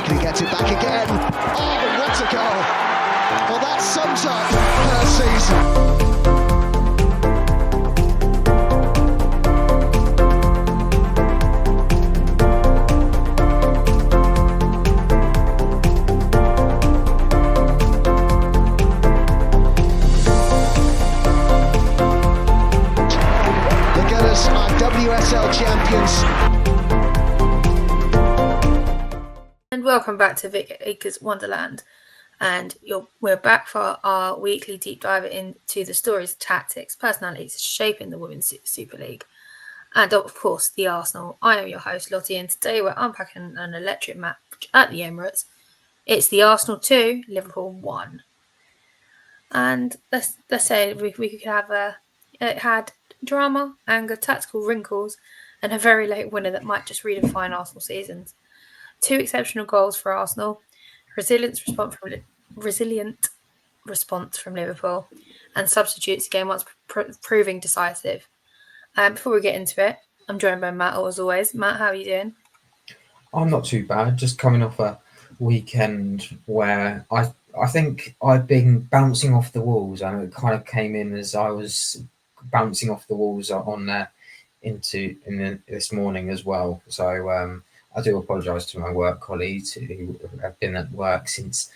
quickly gets it back again. Oh, what a goal! Well, that sums up her season. WSL champions. And welcome back to Vic Acres Wonderland. And we're back for our weekly deep dive into the stories, tactics, personalities shaping the Women's Super League. And of course, the Arsenal. I am your host, Lottie, and today we're unpacking an electric match at the Emirates. It's the Arsenal 2, Liverpool 1. And let's say we could have it had drama, anger, tactical wrinkles, and a very late winner that might just redefine Arsenal seasons. 2 exceptional goals for Arsenal, resilient response from Liverpool, and substitutes again once proving decisive. Before we get into it, I'm joined by Matt as always. Matt, how are you doing? I'm not too bad. Just coming off a weekend where I think I've been bouncing off the walls, and it kind of came in as I was bouncing off the walls on there this morning as well. So I do apologise to my work colleagues who have been at work since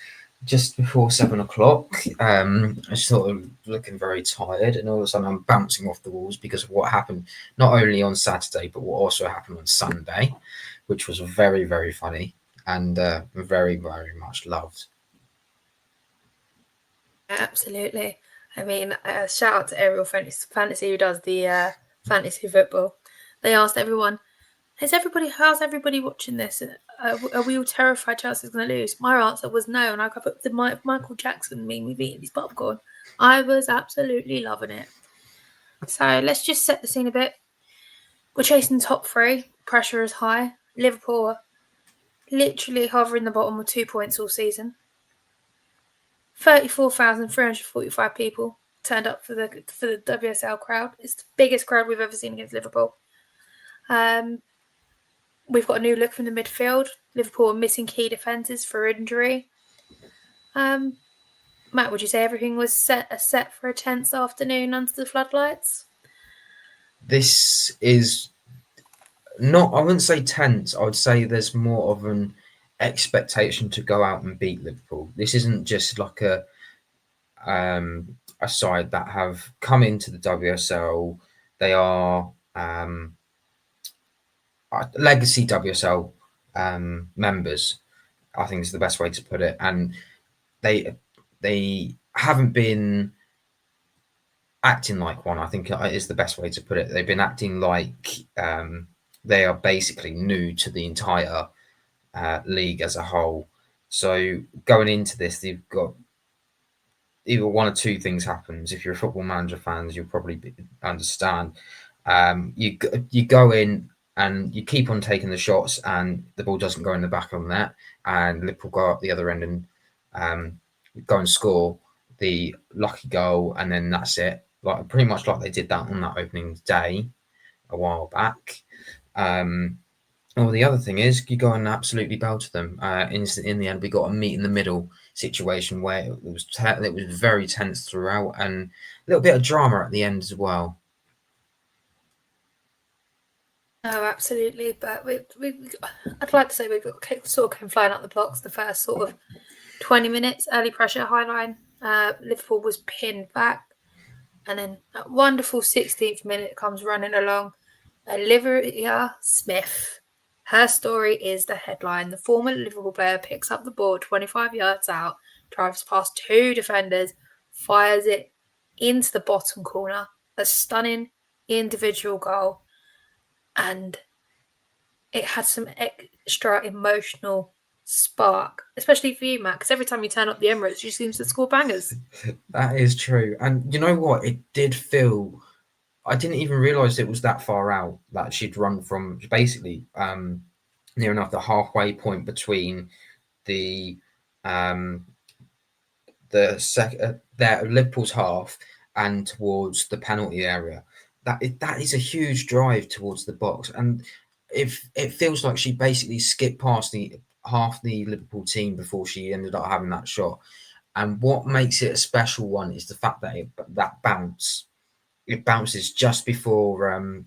just before 7 o'clock. I sort of looking very tired, and all of a sudden I'm bouncing off the walls because of what happened not only on Saturday but what also happened on Sunday, which was very, very funny and very, very much loved. Absolutely. I mean, shout out to Ariel Fantasy who does the fantasy football. They asked everyone, how's everybody watching this? Are we all terrified Chelsea's going to lose? My answer was no, and I put the Michael Jackson meme with eating his popcorn. I was absolutely loving it. So let's just set the scene a bit. We're chasing top 3. Pressure is high. Liverpool are literally hovering the bottom with 2 points all season. 34,345 people turned up for the WSL crowd. It's the biggest crowd we've ever seen against Liverpool. We've got a new look from the midfield. Liverpool are missing key defenders for injury. Matt, would you say everything was set for a tense afternoon under the floodlights? This is not, I wouldn't say tense. I would say there's more of an expectation to go out and beat Liverpool. This isn't just like a side that have come into the WSL. They are legacy WSL members, I think is the best way to put it, and they haven't been acting like one. I think is the best way to put it. They've been acting like they are basically new to the entire league as a whole. So going into this, they've got either one or two things happens. If you're a Football Manager fans, you'll probably understand. You go in and you keep on taking the shots, and the ball doesn't go in the back of the net, and Liverpool go up the other end and go and score the lucky goal, and then that's it. Like pretty much like they did that on that opening day a while back. Well, the other thing is you go and absolutely belter them. In the end, we got a meet in the middle situation where it was very tense throughout, and a little bit of drama at the end as well. Oh, absolutely. But I'd like to say we've got sort of came flying up the blocks the first sort of 20 minutes, early pressure, high line. Liverpool was pinned back. And then that wonderful 16th minute comes running along. Olivia Smith. Her story is the headline. The former Liverpool player picks up the ball 25 yards out, drives past 2 defenders, fires it into the bottom corner. A stunning individual goal. And it had some extra emotional spark, especially for you, Matt, because every time you turn up the Emirates, you seem to score bangers. That is true. And you know what? It did feel... I didn't even realise it was that far out, that she'd run from basically near enough the halfway point between the Liverpool's half and towards the penalty area. That is a huge drive towards the box, and if it feels like she basically skipped past the half the Liverpool team before she ended up having that shot. And what makes it a special one is the fact that that it bounces just before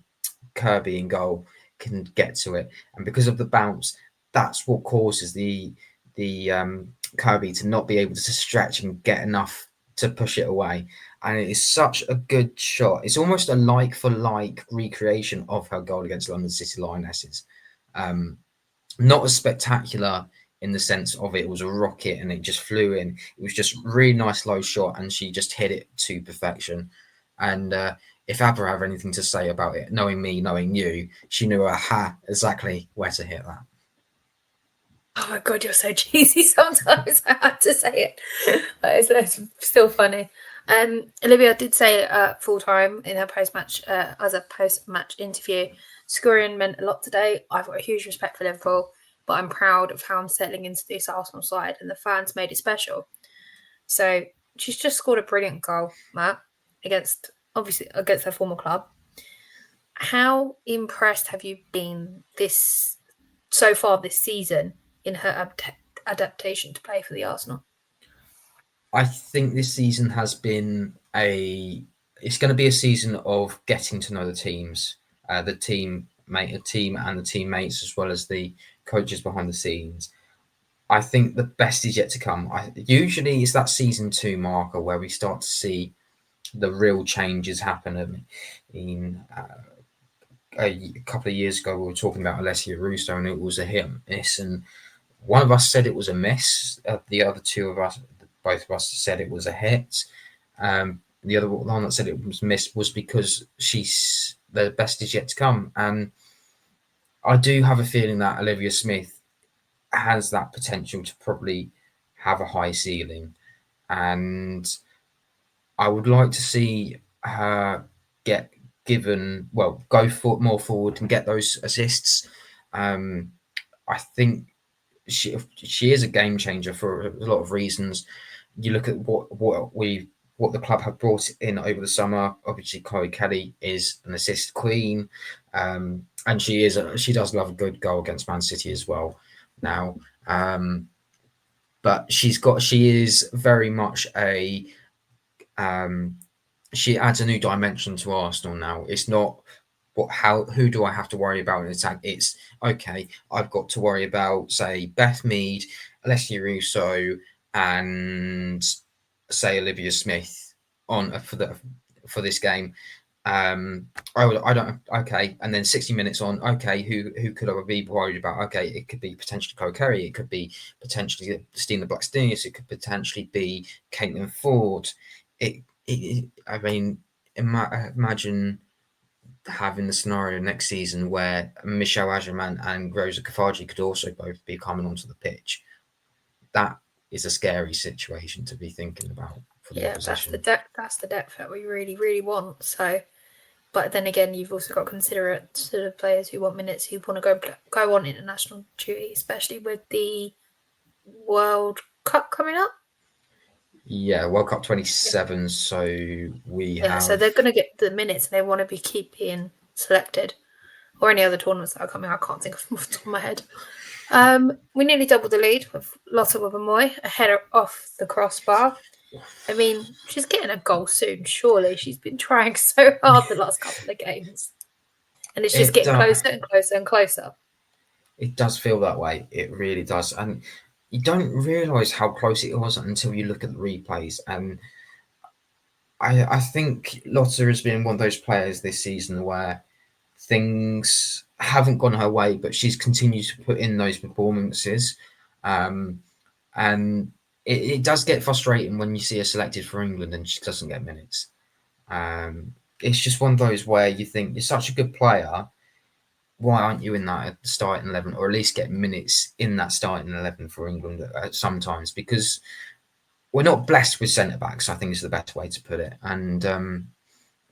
Kirby in goal can get to it, and because of the bounce, that's what causes the Kirby to not be able to stretch and get enough to push it away. And it is such a good shot. It's almost a like for like recreation of her goal against London City Lionesses. Not as spectacular in the sense of it was a rocket and it just flew in. It was just really nice low shot, and she just hit it to perfection. And if Abba have anything to say about it, knowing me, knowing you, she knew exactly where to hit that. Oh my God, you're so cheesy sometimes. I had to say it. It's still funny. Olivia did say full time in her post-match interview, scoring meant a lot today. I've got a huge respect for Liverpool, but I'm proud of how I'm settling into this Arsenal side, and the fans made it special. So she's just scored a brilliant goal, Matt, against her former club. How impressed have you been so far this season in her adaptation to play for the Arsenal? I think this season has been it's going to be a season of getting to know the teams, the team and the teammates, as well as the coaches behind the scenes. I think the best is yet to come. Usually it's that season 2 marker where we start to see the real changes happen. A couple of years ago, we were talking about Alessia Russo, and it was a hit and miss. And one of us said it was a miss. The other two of us, both of us, said it was a hit. The other one that said it was missed was because the best is yet to come. And I do have a feeling that Olivia Smith has that potential to probably have a high ceiling. And I would like to see her go more forward and get those assists. I think she is a game changer for a lot of reasons. You look at what the club have brought in over the summer. Obviously, Chloe Kelly is an assist queen, and she does love a good goal against Man City as well. Now, but she is very much she adds a new dimension to Arsenal now. It's not who do I have to worry about in attack? It's okay, I've got to worry about, say, Beth Mead, Alessia Russo, and say Olivia Smith for this game. I don't okay, and then 60 minutes on, okay, who could I be worried about? Okay, it could be potentially Chloe Curry, it could be potentially Stina Blackstenius, it could potentially be Caitlin Ford. I mean, imagine having the scenario next season where Michelle Agerman and Rosa Kafaji could also both be coming onto the pitch. That is a scary situation to be thinking about for the opposition. That's the depth that we really, really want. So, but then again, you've also got to consider it to the players who want minutes, who want to go on international duty, especially with the World Cup coming up. Yeah, World Cup 27. So so they're going to get the minutes, and they want to keep being selected, or any other tournaments that are coming. I can't think of them off the top of my head. We nearly doubled the lead with Lotte Wubben-Moy, a header off the crossbar. I mean, she's getting a goal soon, surely. She's been trying so hard the last couple of games. And it's just getting closer and closer and closer. It does feel that way. It really does. And you don't realise how close it was until you look at the replays. And I think Lotte has been one of those players this season where things haven't gone her way, but she's continued to put in those performances. And it does get frustrating when you see her selected for England and she doesn't get minutes. It's just one of those where you think you're such a good player. Why aren't you in that starting 11, or at least get minutes in that starting 11 for England sometimes? Because we're not blessed with centre backs, I think is the better way to put it. And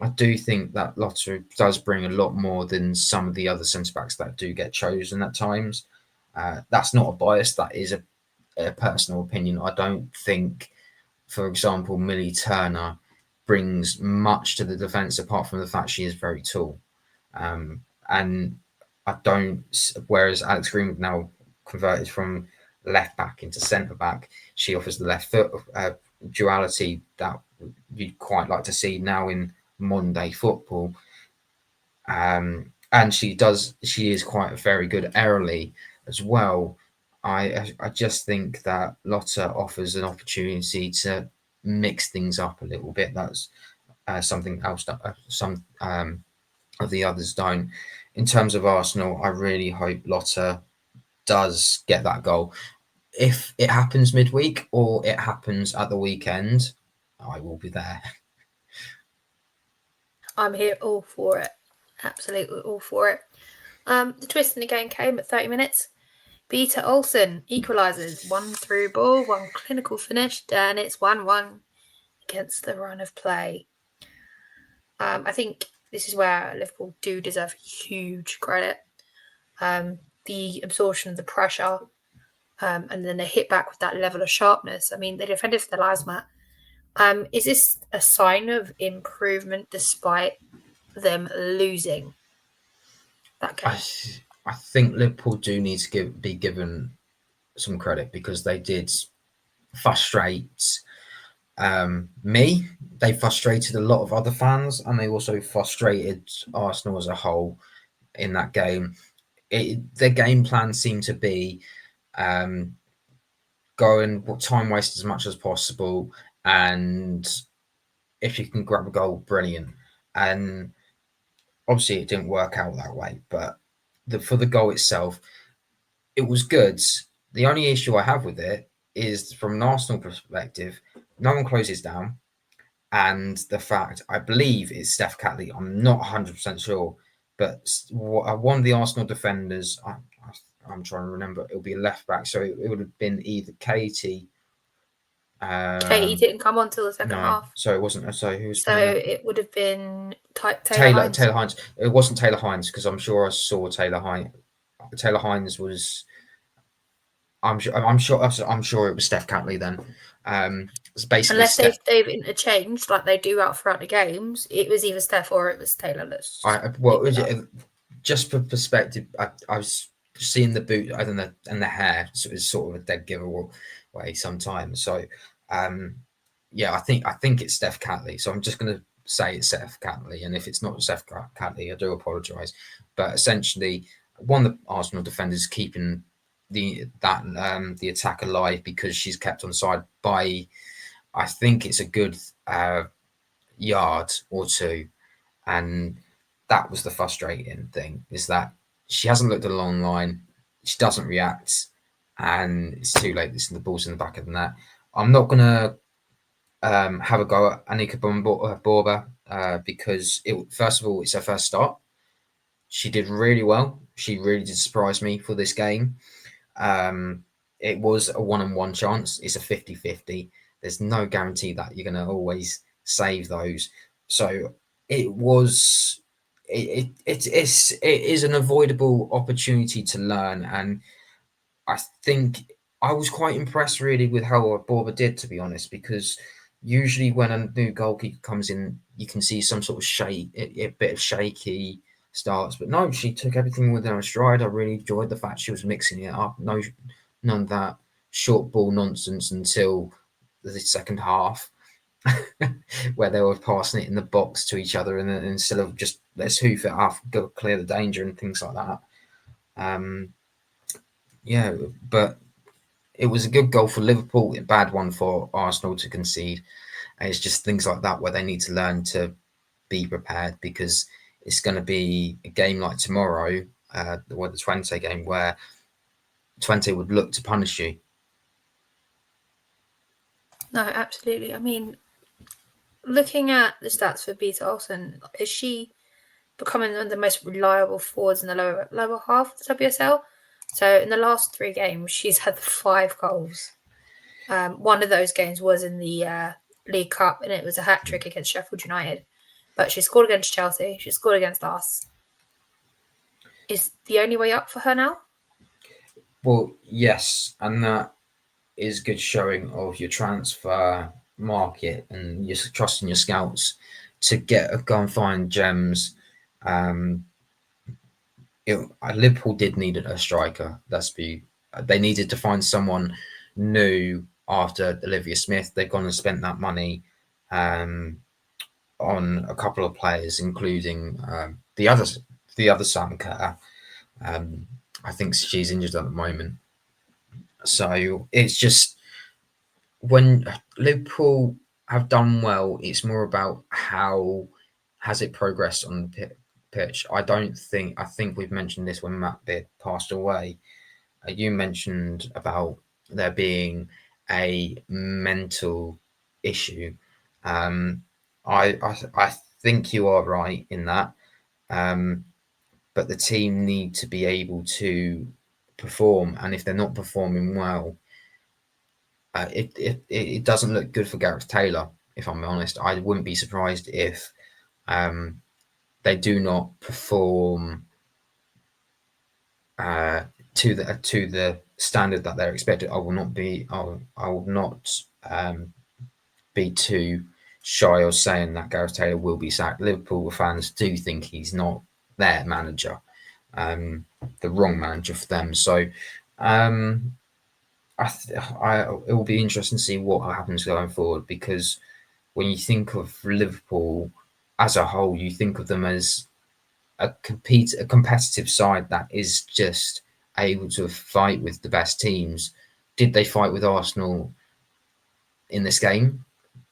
I do think that Lotte does bring a lot more than some of the other centre backs that do get chosen at times. That's not a bias, that is a personal opinion. I don't think, for example, Millie Turner brings much to the defence apart from the fact she is very tall. And I don't, whereas Alex Greenwood now converted from left back into centre back. She offers the left foot duality that you'd quite like to see now in modern day football. And she is quite very good aerially as well. I just think that Lotta offers an opportunity to mix things up a little bit. That's something else that some of the others don't. In terms of Arsenal, I really hope Lotta does get that goal. If it happens midweek or it happens at the weekend, I will be there. I'm here all for it. Absolutely all for it. The twist in the game came at 30 minutes. Peter Olsson equalises. 1 through ball, 1 clinical finish, and it's 1-1 against the run of play. I think this is where Liverpool do deserve huge credit. The absorption of the pressure, and then they hit back with that level of sharpness. I mean, they defended for their lives, Matt. Is this a sign of improvement despite them losing that game? I think Liverpool do need to be given some credit because they did frustrate me. They frustrated a lot of other fans, and they also frustrated Arsenal as a whole in that game. Their game plan seemed to be go and time waste as much as possible, and if you can grab a goal, brilliant. And obviously, it didn't work out that way. But for the goal itself, it was good. The only issue I have with it is from an Arsenal perspective, no one closes down. And the fact, I believe it's Steph Catley, I'm not 100% sure, but one of the Arsenal defenders, I'm trying to remember, it'll be a left back, so it would have been either Katie. Katie didn't come on till the second half. So it wasn't. So who was? So it would have been Taylor Hines. It wasn't Taylor Hines because I'm sure I saw Taylor Hines. Taylor Hines was. I'm sure it was Steph Catley then. It's basically unless they've interchanged like they do out throughout the games, it was either Steph or it was Taylor. Just for perspective, I was seeing the boot and the hair, so it's sort of a dead giveaway sometimes. So, I think it's Steph Catley. So I'm just going to say it's Steph Catley, and if it's not Steph Catley, I do apologise. But essentially, one of the Arsenal defenders keeping the attack alive because she's kept on side by, I think it's a good yard or two, and that was the frustrating thing, is that she hasn't looked at a long line, she doesn't react, and it's too late. The ball's in the back of the net. I'm not gonna have a go at Anika Borba because first of all, it's her first start. She did really well. She really did surprise me for this game. It was a one-on-one chance. It's a 50-50. There's no guarantee that you're going to always save those. So it was. It is an avoidable opportunity to learn, and I think I was quite impressed really with how Borba did, to be honest, because usually when a new goalkeeper comes in, you can see some sort of a bit of shaky starts, but no, she took everything within her stride. I really enjoyed the fact she was mixing it up. None of that short ball nonsense until the second half, where they were passing it in the box to each other, and then instead of just let's hoof it off, go clear the danger and things like that. But it was a good goal for Liverpool, a bad one for Arsenal to concede. And it's just things like that where they need to learn to be prepared, because it's going to be a game like tomorrow, the Twente game, where Twente would look to punish you. No, absolutely. I mean, looking at the stats for Peter Olsson, is she becoming one of the most reliable forwards in the lower half of the WSL? So in the last 3 games, she's had 5 goals. One of those games was in the League Cup, and it was a hat-trick against Sheffield United. But she scored against Chelsea. She scored against us. Is the only way up for her now? Well, yes, and that is good showing of your transfer market and your trusting your scouts to go and find gems. Liverpool did need a striker. Let's be they needed to find someone new after Olivia Smith. They've gone and spent that money on a couple of players, including the other Sam Kerr. I think she's injured at the moment. So it's just when Liverpool have done well, it's more about how has it progressed on the pitch. I think we've mentioned this when Matt Beard passed away. You mentioned about there being a mental issue. I think you are right in that, but the team need to be able to perform, and if they're not performing well, it doesn't look good for Gareth Taylor. If I'm honest, I wouldn't be surprised if they do not perform to the standard that they're expected. I will not be too shy of saying that Gareth Taylor will be sacked. Liverpool fans do think he's not their manager, the wrong manager for them. So it will be interesting to see what happens going forward, because when you think of Liverpool as a whole, you think of them as a competitive side that is just able to fight with the best teams. Did they fight with Arsenal in this game?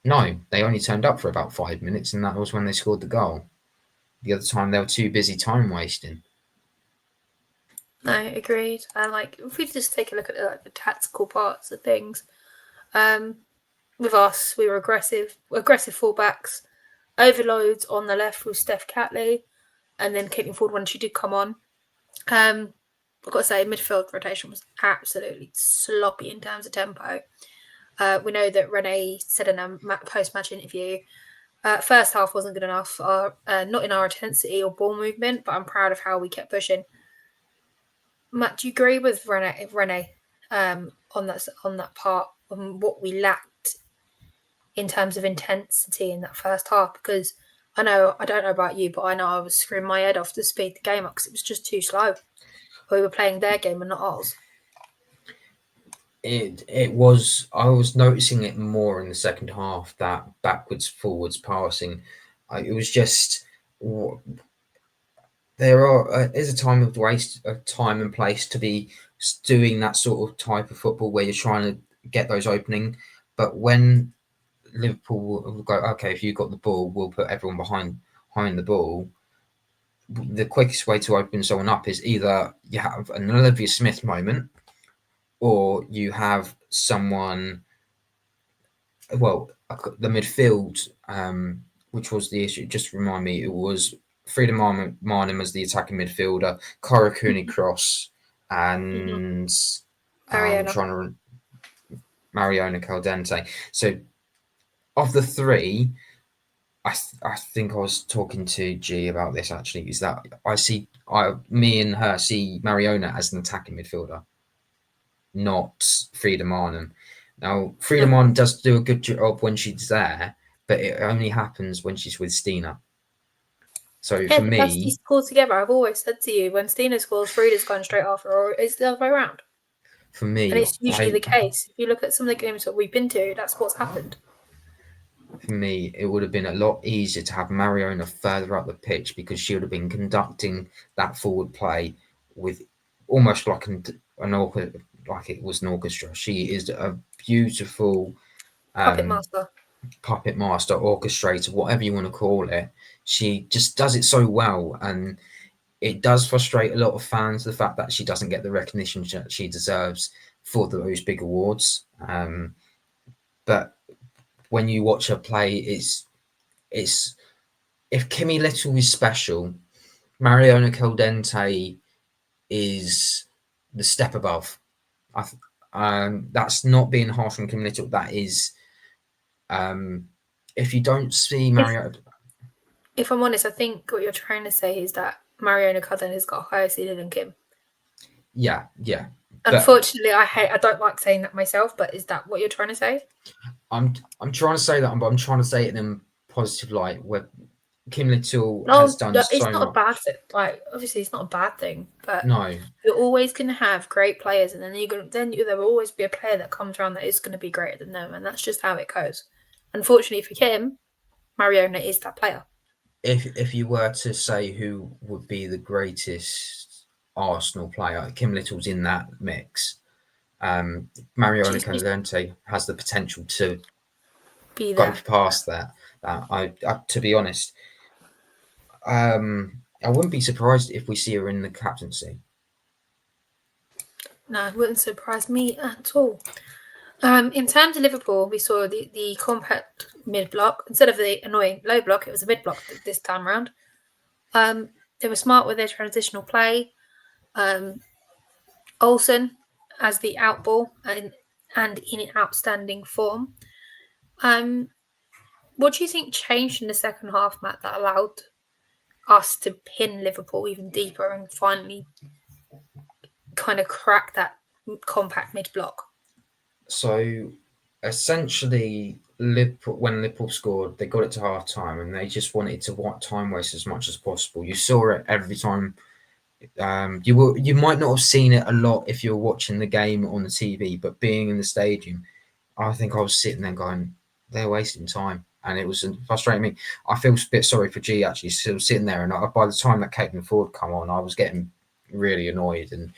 No, they only turned up for about 5 minutes, and that was when they scored the goal. The other time they were too busy time wasting. No, agreed. And if we just take a look at the tactical parts of things, with us, we were aggressive fullbacks, overloads on the left with Steph Catley, and then Caitlin Ford when she did come on. I've got to say, midfield rotation was absolutely sloppy in terms of tempo. We know that Renee said in a post-match interview, first half wasn't good enough, not in our intensity or ball movement, but I'm proud of how we kept pushing. Matt, do you agree with Renee on that part, on what we lacked in terms of intensity in that first half? Because I don't know about you, but I know I was screaming my head off to speed the game up because it was just too slow. We were playing their game and not ours. It was. I was noticing it more in the second half, that backwards forwards passing. It was just there is a time of waste of time and place to be doing that sort of type of football where you're trying to get those opening. But when Liverpool will go, okay, if you've got the ball, we'll put everyone behind the ball. The quickest way to open someone up is either you have an Olivia Smith moment, or you have someone. Well, the midfield, which was the issue. Just to remind me, it was Frida Marnham as the attacking midfielder, Cora Cooney-Cross, and Mariona Caldente. So, of the three, I think I was talking to G about this actually. Is that me and her see Mariona as an attacking midfielder, not Frida Marnham. Now, Frida Marnham does do a good job when she's there, but it only happens when she's with Stina. So for me, that's these pulled together. I've always said to you, when Stina scores, Frida's going straight after, or it's the other way around. For me, and it's usually the case. If you look at some of the games that we've been to, that's what's happened. For me, it would have been a lot easier to have Mariona further up the pitch, because she would have been conducting that forward play with almost like like it was an orchestra. She is a beautiful Puppet master, orchestrator, whatever you want to call it. She just does it so well, and it does frustrate a lot of fans, the fact that she doesn't get the recognition that she deserves for those big awards. But when you watch her play, it's if Kimmy Little is special, Mariona Caldente is the step above. That's not being harsh on Kimmy Little. That is, if you don't see Mariona. If I'm honest, I think what you're trying to say is that Mariona Caldente has got a higher ceiling than Kim. Yeah. Unfortunately, I don't like saying that myself, but is that what you're trying to say? I'm trying to say that, but I'm trying to say it in a positive light, where Kim Little No, has done it's so not a much. bad thing. Like, obviously, it's not a bad thing, but No, you're always going to have great players, and then there will always be a player that comes around that is going to be greater than them, and that's just how it goes. Unfortunately for Kim, Mariona is that player. if you were to say who would be the greatest Arsenal player, Kim Little's in that mix. Mariona Candelante has the potential to Be go there. past that. I to be honest, I wouldn't be surprised if we see her in the captaincy. No, it wouldn't surprise me at all. In terms of Liverpool, we saw the compact mid block instead of the annoying low block. It was a mid block this time around. They were smart with their transitional play. Olsson as the outball and in outstanding form. What do you think changed in the second half, Matt, that allowed us to pin Liverpool even deeper and finally kind of crack that compact mid block? So essentially, when Liverpool scored, they got it to half time and they just wanted to time waste as much as possible. You saw it every time. You might not have seen it a lot if you were watching the game on the TV, but being in the stadium, I think I was sitting there going, they're wasting time. And it was frustrating me. I feel a bit sorry for G actually, still sitting there. And by the time that Caitlin Ford come on, I was getting really annoyed. And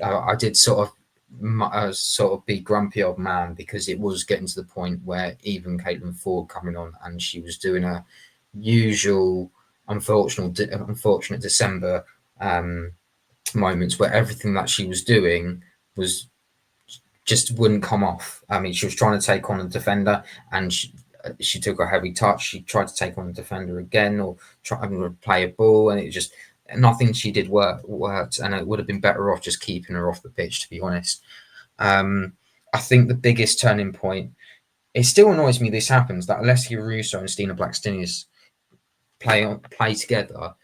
I did sort of be grumpy old man because it was getting to the point where even Caitlin Ford coming on and she was doing a usual unfortunate December moments where everything that she was doing was just wouldn't come off. I mean, she was trying to take on a defender and she took a heavy touch. She tried to take on the defender again or try to play a ball, and it just nothing she did worked. And it would have been better off just keeping her off the pitch, to be honest. I think the biggest turning point. It still annoys me this happens that Alessia Russo and Stina Blackstenius play together,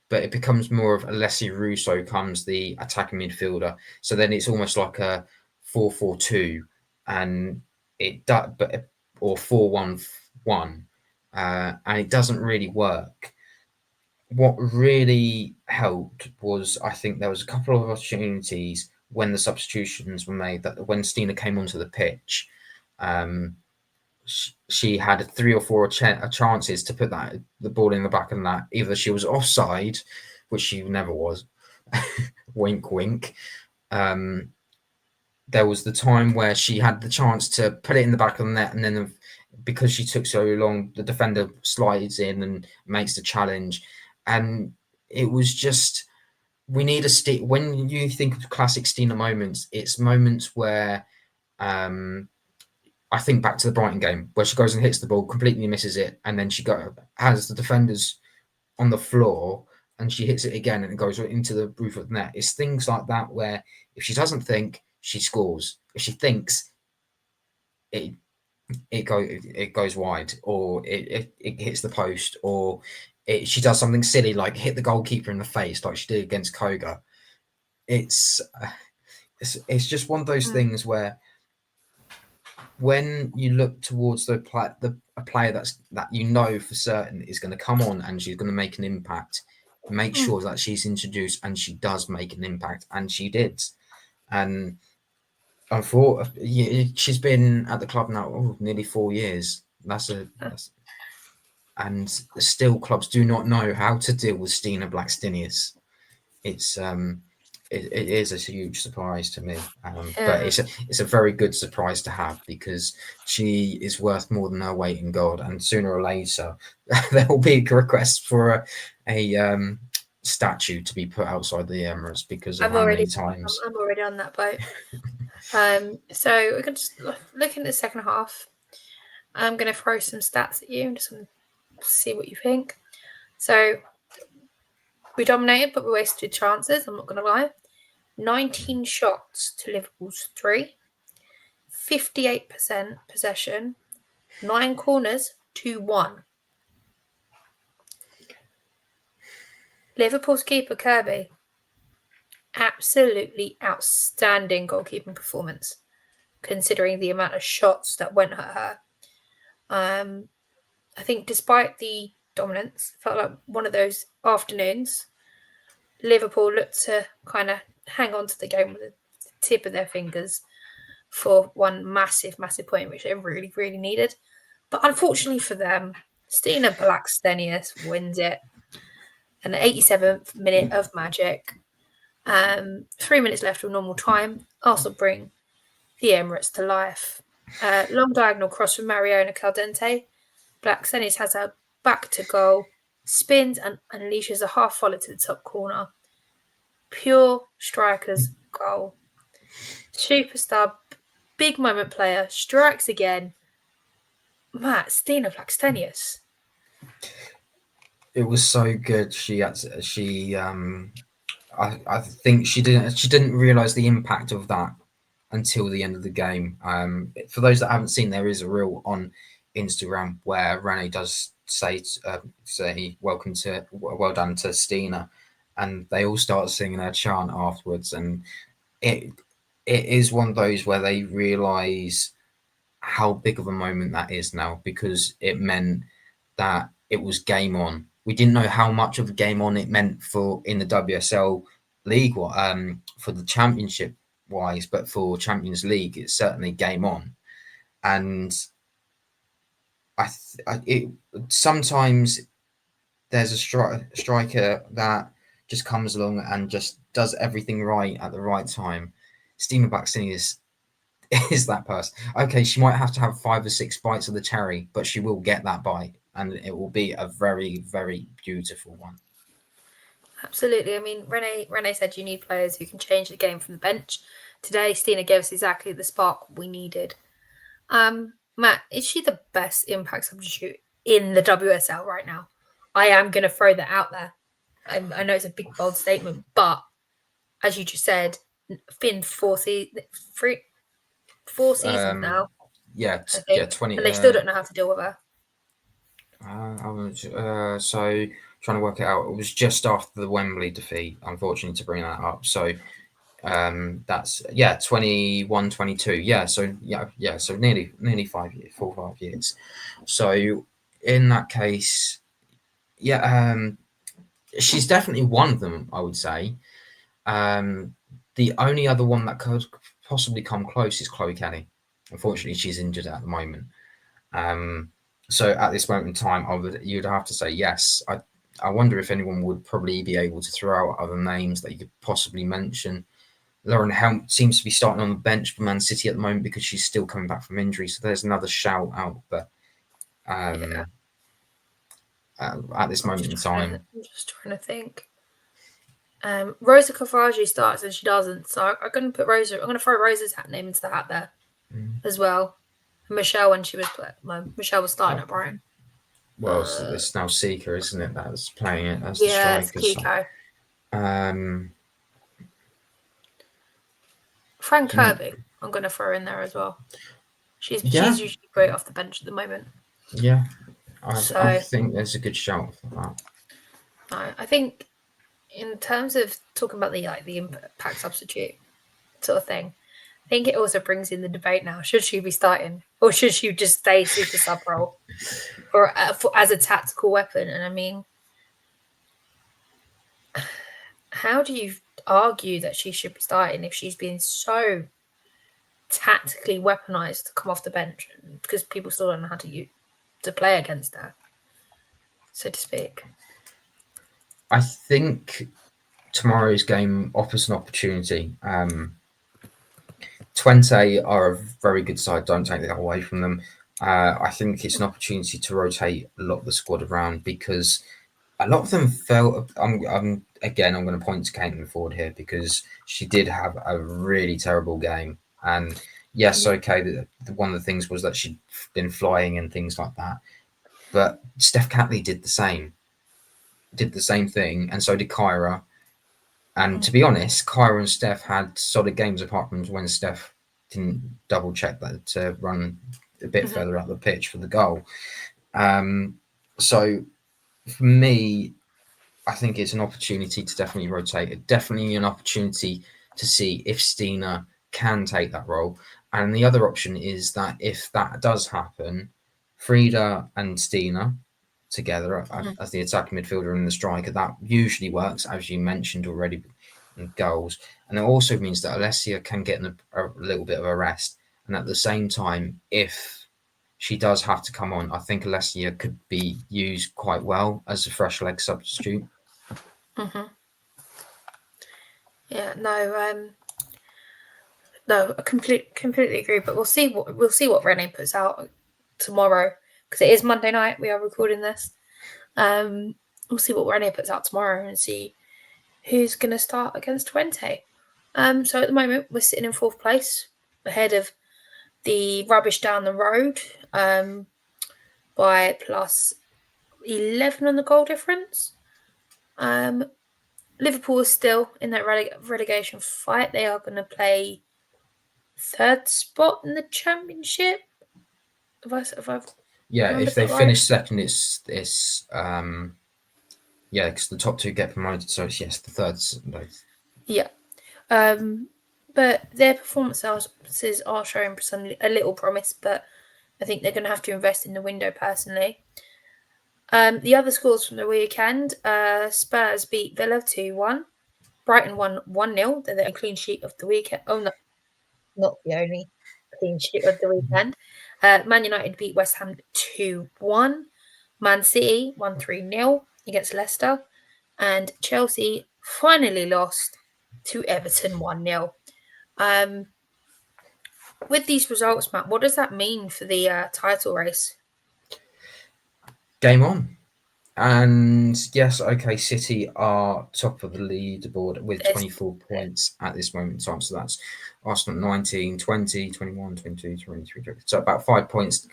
but it becomes more of Alessia Russo comes the attacking midfielder. So then it's almost like a 4-4-2, and or 4-1-1, and it doesn't really work. What really helped was I think there was a couple of opportunities when the substitutions were made that when Stina came onto the pitch, she had 3 or 4 chances to put the ball in the back of the net. Either she was offside, which she never was, wink, wink. There was the time where she had the chance to put it in the back of the net, and then because she took so long, the defender slides in and makes the challenge. And it was just, we need a stick. When you think of classic Stina moments, it's moments where I think back to the Brighton game where she goes and hits the ball, completely misses it, and then she has the defenders on the floor and she hits it again and it goes right into the roof of the net. It's things like that where if she doesn't think, she scores. If she thinks, it goes wide, or it hits the post, or she does something silly like hit the goalkeeper in the face like she did against Koga. It's just one of those things where when you look towards a player that you know for certain is going to come on and she's going to make an impact, make sure that she's introduced and she does make an impact, and she did. And I thought she's been at the club now nearly 4 years. And still clubs do not know how to deal with Stina Blackstenius. It's it is a huge surprise to me, but it's a very good surprise to have because she is worth more than her weight in gold, and sooner or later there will be requests for a statue to be put outside the Emirates because of how many times. I'm already on that boat. So we can just look in the second half. I'm going to throw some stats at you. I'm just going to see what you think. So we dominated, but we wasted chances. I'm not going to lie. 19 shots to Liverpool's 3. 58% possession. 9 corners to 1. Liverpool's keeper, Kirby. Absolutely outstanding goalkeeping performance, considering the amount of shots that went at her. I think despite the dominance. It felt like one of those afternoons. Liverpool looked to kind of hang on to the game with the tip of their fingers for one massive, massive point, which they really, really needed. But unfortunately for them, Stina Blackstenius wins it. And the 87th minute of magic. 3 minutes left of normal time. Arsenal bring the Emirates to life. Long diagonal cross from Mariona Caldente. Blackstenius has her back to goal, spins and unleashes a half volley to the top corner. Pure striker's goal. Superstar, big moment player, strikes again. Matt, Stina Blackstenius. It was so good. I think she didn't realize the impact of that until the end of the game. For those that haven't seen, there is a reel on Instagram where Rene does say well done to Stina, and they all start singing her chant afterwards, and it is one of those where they realize how big of a moment that is now, because it meant that it was game on. We didn't know how much of a game on it meant for in the WSL league, for the championship wise, but for Champions League, it's certainly game on. And sometimes there's a striker that just comes along and just does everything right at the right time. Stina Blackstenius is that person. Okay, she might have to have 5 or 6 bites of the cherry, but she will get that bite, and it will be a very, very beautiful one. Absolutely. I mean, Rene said you need players who can change the game from the bench. Today, Stina gave us exactly the spark we needed. Matt, is she the best impact substitute in the WSL right now? I am going to throw that out there. I know it's a big, bold statement, but as you just said, Finn 4 seasons now. Yeah, 20. And they still don't know how to deal with her. So trying to work it out. It was just after the Wembley defeat, unfortunately, to bring that up. So that's 21-22. So nearly 5 years, 4 or 5 years. So in that case, she's definitely one of them, I would say. The only other one that could possibly come close is Chloe Kelly. Unfortunately, she's injured at the moment. So at this moment in time, you'd have to say yes. I wonder if anyone would probably be able to throw out other names that you could possibly mention. Lauren Helm seems to be starting on the bench for Man City at the moment because she's still coming back from injury. So there's another shout out. But at this moment in time, I'm just trying to think. Rosa Kovaji starts and she doesn't. So I'm going to put Rosa. I'm going to throw Rosa's name into the hat there as well. Michelle, when she was Michelle was starting at Brighton. Well, it's now Seeker, isn't it? That's playing it as the striker. It's Kiko. So, Fran Kirby, I'm going to throw in there as well. She's usually great off the bench at the moment. Yeah, I think there's a good shout for that. I think in terms of talking about the impact substitute sort of thing, I think it also brings in the debate now. Should she be starting or should she just stay super sub role or as a tactical weapon? And I mean, how do you argue that she should be starting if she's been so tactically weaponized to come off the bench because people still don't know how to play against her, so to speak? I think tomorrow's game offers an opportunity. Twente are a very good side. Don't take that away from them. I think it's an opportunity to rotate a lot of the squad around because a lot of them felt. I'm going to point to Caitlin Ford here because she did have a really terrible game. And yes, okay, one of the things was that she'd been flying and things like that. But Steph Catley did the same thing, and so did Kyra. And to be honest, Kyra and Steph had solid games apart from when Steph didn't double check that to run a bit further up the pitch for the goal. So for me, I think it's an opportunity to definitely rotate it. Definitely an opportunity to see if Stina can take that role. And the other option is that if that does happen, Frida and Stina together as the attacking midfielder and the striker. That usually works, as you mentioned already, in goals. And it also means that Alessia can get a little bit of a rest. And at the same time, if she does have to come on, I think Alessia could be used quite well as a fresh leg substitute. Yeah, no, I completely agree. But we'll see what Renee puts out tomorrow, because it is Monday night. We are recording this. We'll see what Renee puts out tomorrow and see who's going to start against Twente. So at the moment we're sitting in 4th place, ahead of the rubbish down the road, by plus 11 on the goal difference. Liverpool is still in that relegation fight. They are going to play 3rd spot in the Championship. If they finish second, it's because the top 2 get promoted. So it's, yes, the 3rd. Yeah. But their performances are showing a little promise, but I think they're going to have to invest in the window personally. The other scores from the weekend: Spurs beat Villa 2-1. Brighton won 1-0. They're the only clean sheet of the weekend. Oh no, not the only clean sheet of the weekend. Man United beat West Ham 2-1. Man City won 3-0 against Leicester, and Chelsea finally lost to Everton 1-0. With these results, Matt, what does that mean for the title race? Game on. And yes, okay, City are top of the leaderboard with 24 points at this moment in time. So that's Arsenal 19, 20, 21, 22, 23. So about 5 points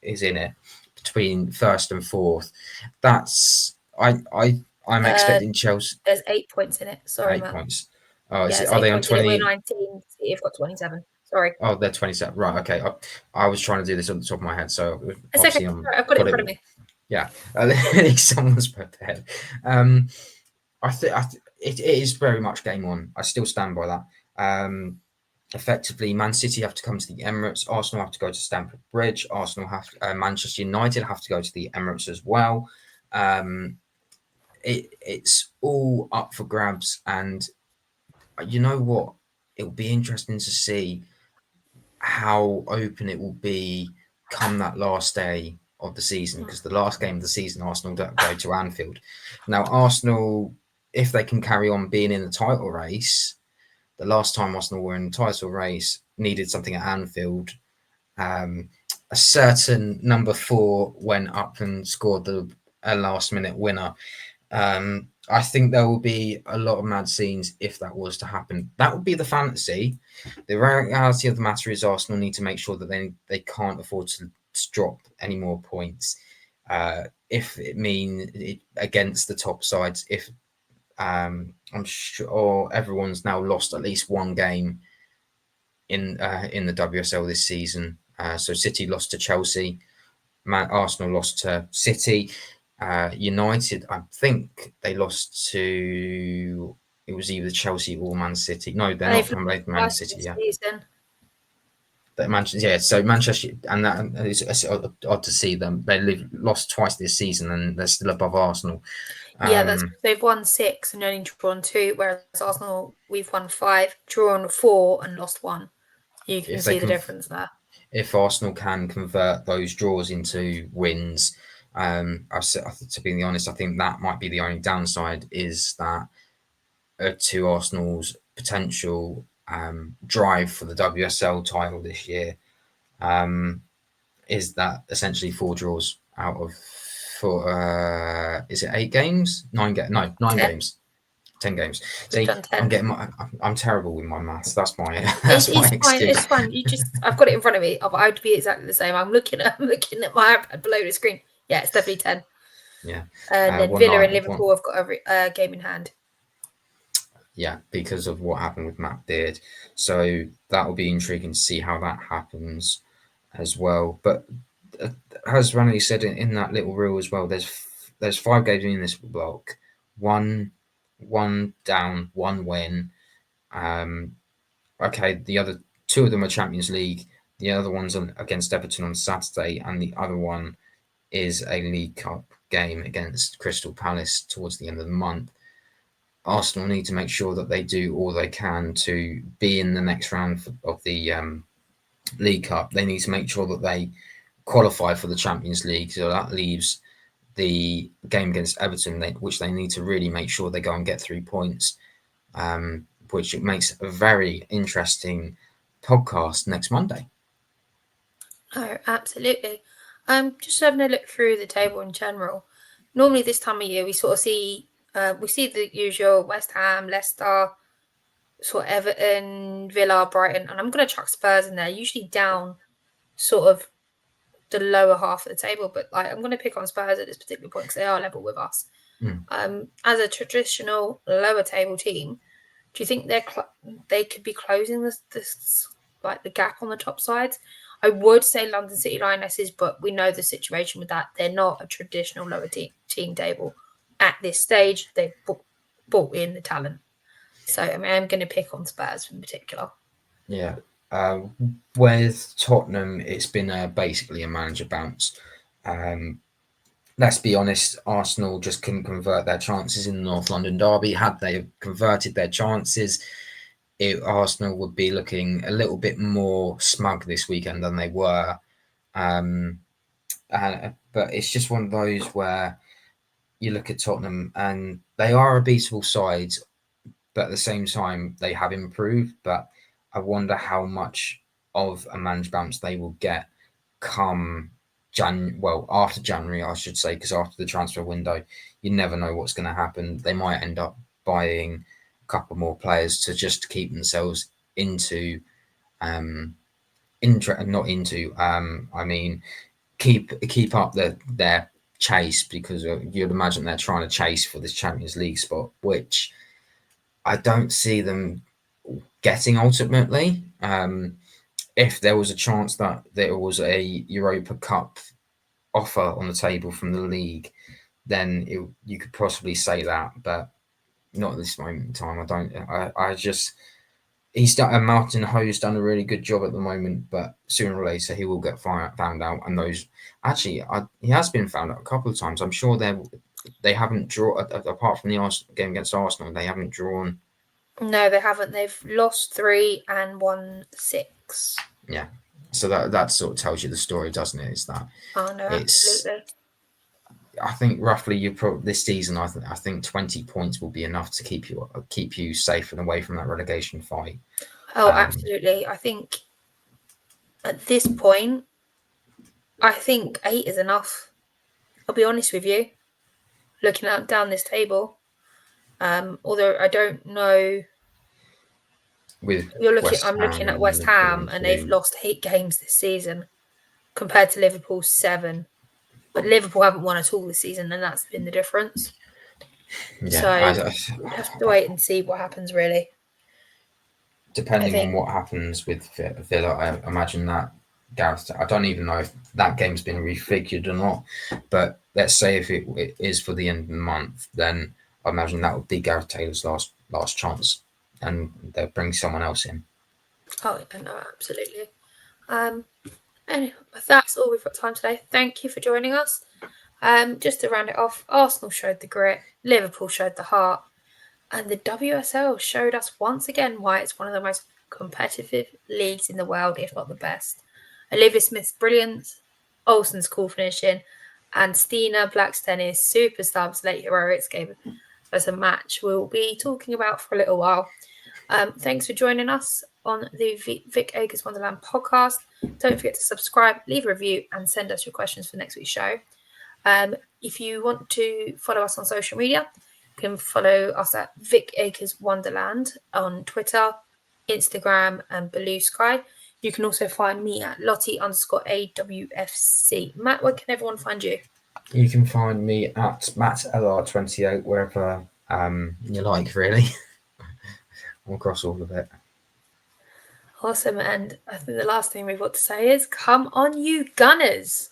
is in it between 1st and 4th. That's I'm expecting Chelsea. There's 8 points in it. Sorry, 8 Matt. points. Oh, are they on 20? We're 19. City have got 27. Sorry. Oh, they're 27. Right. Okay. I was trying to do this on the top of my head, so it's okay. I've got it in front of me. Yeah, at least someone's prepared. I think it is very much game on. I still stand by that. Effectively, Man City have to come to the Emirates. Arsenal have to go to Stamford Bridge. Manchester United have to go to the Emirates as well. It's all up for grabs, and you know what? It will be interesting to see how open it will be come that last day of the season, because the last game of the season, Arsenal don't go to Anfield. Now, Arsenal, if they can carry on being in the title race, the last time Arsenal were in the title race, needed something at Anfield. A certain number 4 went up and scored a last-minute winner. I think there will be a lot of mad scenes if that was to happen. That would be the fantasy. The reality of the matter is Arsenal need to make sure that they can't afford to drop any more points. If it means against the top sides, if I'm sure everyone's now lost at least one game in the WSL this season. So City lost to Chelsea, Arsenal lost to City. United, I think they lost to. It was either Chelsea or Man City. No, they're not from Man City. Yeah, Manchester. Yeah, so Manchester, and that it's odd to see them. They lost twice this season, and they're still above Arsenal. Yeah, they've won 6 and only drawn 2, whereas Arsenal, we've won 5, drawn 4, and lost 1. You can see the difference there. If Arsenal can convert those draws into wins. To be honest, I think that might be the only downside, is that to Arsenal's potential drive for the WSL title this year, is that essentially 4 draws out of 4. Is it 8 games? 9 games? No, 9 games. 10 games. See, I'm terrible with my maths. That's my excuse. It's fine. I've got it in front of me. I would be exactly the same. I'm looking at my iPad below the screen. Yeah, it's definitely 10. Yeah. And then Villa and Liverpool have got a game in hand. Yeah, because of what happened with Matt Beard. So that will be intriguing to see how that happens as well. But as Randy said in that little reel as well, there's 5 games in this block. One down, 1 win. Okay, the other 2 of them are Champions League. The other one's against Everton on Saturday, and the other one is a League Cup game against Crystal Palace towards the end of the month, Arsenal need to make sure that they do all they can to be in the next round of the League Cup. They need to make sure that they qualify for the Champions League. So that leaves the game against Everton, which they need to really make sure they go and get 3 points, which it makes a very interesting podcast next Monday. Oh, absolutely. Just having a look through the table in general. Normally this time of year we sort of see the usual West Ham, Leicester, sort of Everton, Villa, Brighton, and I'm going to chuck Spurs in there. Usually down sort of the lower half of the table, but like I'm going to pick on Spurs at this particular point because they are level with us. As a traditional lower table team, do you think they could be closing this like the gap on the top sides? I would say London City Lionesses, but we know the situation with that. They're not a traditional lower team table at this stage. They've brought in the talent. So I mean, I'm going to pick on Spurs in particular. Yeah. With Tottenham, it's been basically a manager bounce. Let's be honest, Arsenal just couldn't convert their chances in the North London derby. Had they converted their chances, Arsenal would be looking a little bit more smug this weekend than they were. But it's just one of those where you look at Tottenham and they are a beatable side, but at the same time they have improved. But I wonder how much of a managed bounce they will get come after January, I should say, because after the transfer window, you never know what's going to happen. They might end up buying a couple more players to just keep themselves keep up their chase, because you'd imagine they're trying to chase for this Champions League spot, which I don't see them getting ultimately. If there was a chance that there was a Europa Cup offer on the table from the league, then you could possibly say that, but not at this moment in time. Martin Ho's done a really good job at the moment, but sooner or later he will get found out. And he has been found out a couple of times. I'm sure they haven't drawn, apart from the game against Arsenal, they haven't drawn. No, they haven't. They've lost 3 and won 6. Yeah, so that sort of tells you the story, doesn't it? Is that? Oh no, absolutely. I think roughly this season, I think 20 points will be enough to keep you safe and away from that relegation fight. Oh, absolutely. I think at this point, I think 8 is enough. I'll be honest with you. Looking down this table, although I don't know. I'm looking at West Ham, and they've lost 8 games this season compared to Liverpool's 7. But Liverpool haven't won at all this season, and that's been the difference. Yeah, so we'll have to wait and see what happens, really. Depending on what happens with Villa, I imagine that I don't even know if that game's been refigured or not. But let's say if it is for the end of the month, then I imagine that would be Gareth Taylor's last chance, and they'll bring someone else in. Oh, no, absolutely. Anyway, that's all we've got time today. Thank you for joining us. Just to round it off, Arsenal showed the grit, Liverpool showed the heart, and the WSL showed us once again why it's one of the most competitive leagues in the world, if not the best. Olivia Smith's brilliance, Olsson's cool finishing, and Stina Black's tennis superstars late heroics gave us a match we'll be talking about for a little while. Thanks for joining us on the Vic Akers Wonderland podcast. Don't forget to subscribe, leave a review, and send us your questions for next week's show. If you want to follow us on social media, you can follow us at Vic Akers Wonderland on Twitter, Instagram, and Blue Sky. You can also find me at Lottie_AWFC. Matt, where can everyone find you? You can find me at MattLR28, wherever you like, really. I'm across all of it. Awesome. And I think the last thing we've got to say is, come on, you Gunners.